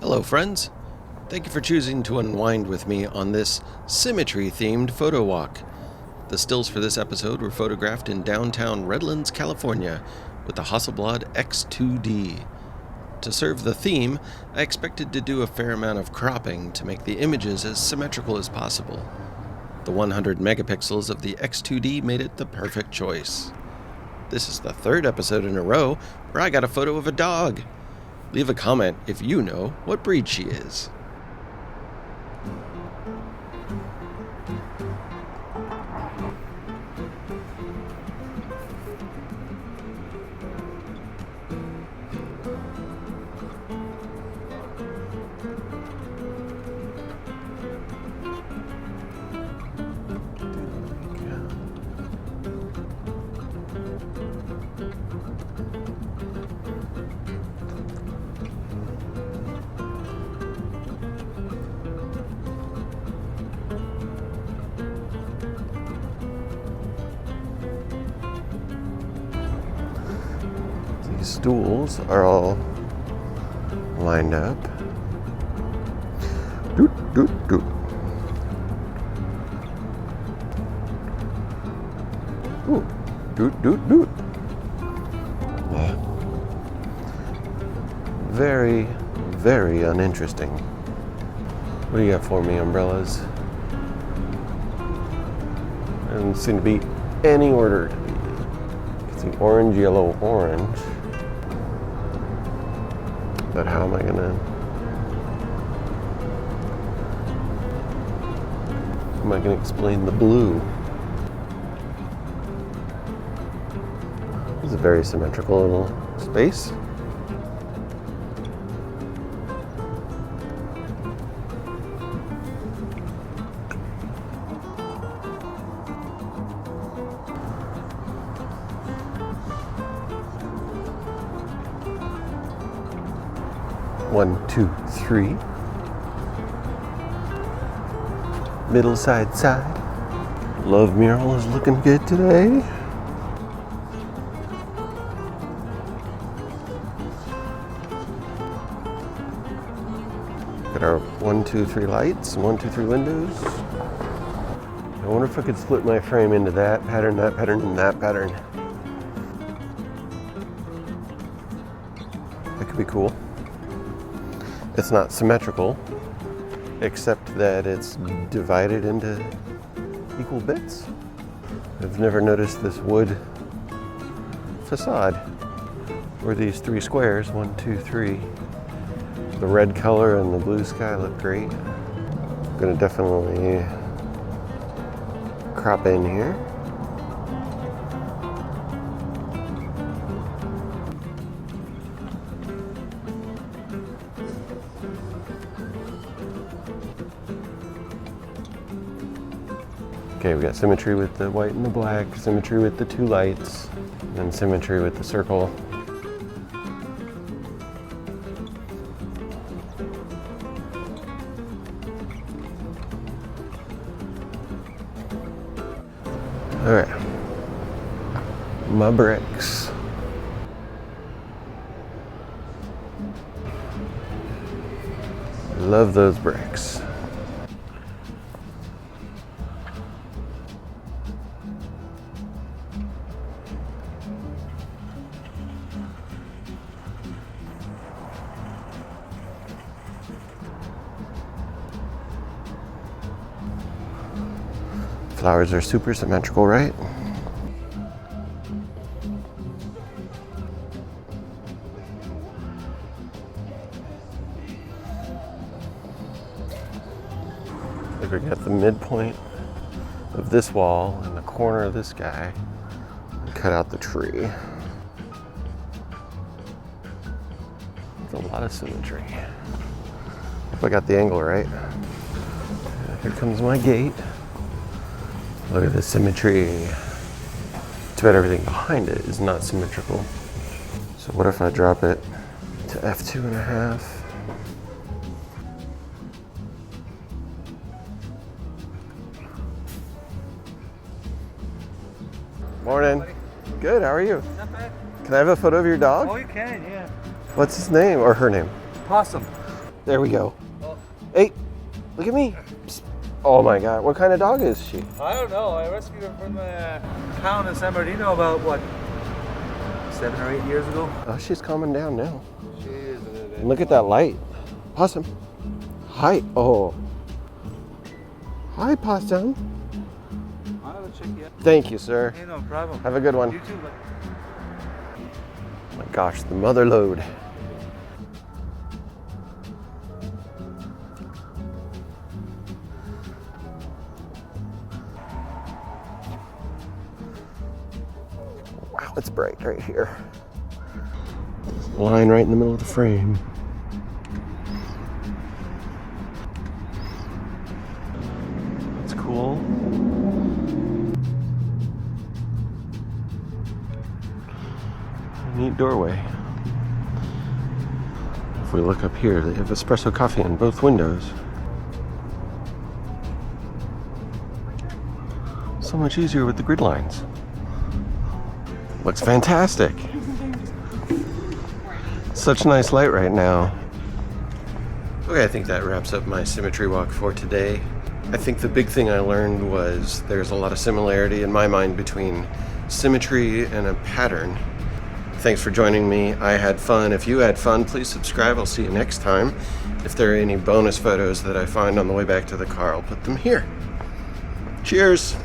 Hello friends, thank you for choosing to unwind with me on this Symmetry themed photo walk. The stills for this episode were photographed in downtown Redlands, California with the Hasselblad X2D. To serve the theme, I expected to do a fair amount of cropping to make the images as symmetrical as possible. The 100 megapixels of the X2D made it the perfect choice. This is the third episode in a row where I got a photo of a dog. Leave a comment if you know what breed she is. These stools are all lined up. Doot, doot, doot. Ooh, doot, doot, doot. Yeah. Very, very uninteresting. What do you got for me, umbrellas? Doesn't seem to be any order. It's the orange, yellow, orange. But how am I gonna explain the blue? It's a very symmetrical little space. One, two, three. Middle side. Love mural is looking good today. Got our 1, 2, 3 lights and 1, 2, 3 windows. I wonder if I could split my frame into that pattern, and that pattern. That could be cool. It's not symmetrical, except that it's divided into equal bits. I've never noticed this wood facade where these 3 squares, 1, 2, 3, the red color and the blue sky look great. I'm gonna definitely crop in here. Okay, we got symmetry with the white and the black, symmetry with the 2 lights, and symmetry with the circle. All right, my bricks. I love those bricks. Flowers are super symmetrical, right? Like we got the midpoint of this wall and the corner of this guy and cut out the tree. It's a lot of symmetry. Hope I got the angle right. Here comes my gate. Look at the symmetry. Too bad everything behind it is not symmetrical. So what if I drop it to f2.5? Morning. Good, how are you? Not bad. Can I have a photo of your dog? Oh, you can, yeah. What's his name or her name? Possum. There we go. Hey, look at me. Psst. Oh my God, what kind of dog is she? I don't know. I rescued her from the town in San Bernardino about, what, 7 or 8 years ago? Oh, she's calming down now. She is a little bit. Look at that light. Possum. Hi. Oh. Hi, Possum. I will check you out. Thank you, sir. Hey, no problem. Have a good one. You too, but... Oh my gosh, the mother lode. Wow, it's bright right here. Line right in the middle of the frame. That's cool. Neat doorway. If we look up here, they have espresso coffee in both windows. So much easier with the grid lines. Looks fantastic. Such nice light right now. Okay, I think that wraps up my Symmetry walk for today. I think the big thing I learned was there's a lot of similarity in my mind between symmetry and a pattern. Thanks for joining me. I had fun. If you had fun, please subscribe. I'll see you next time. If there are any bonus photos that I find on the way back to the car, I'll put them here. Cheers.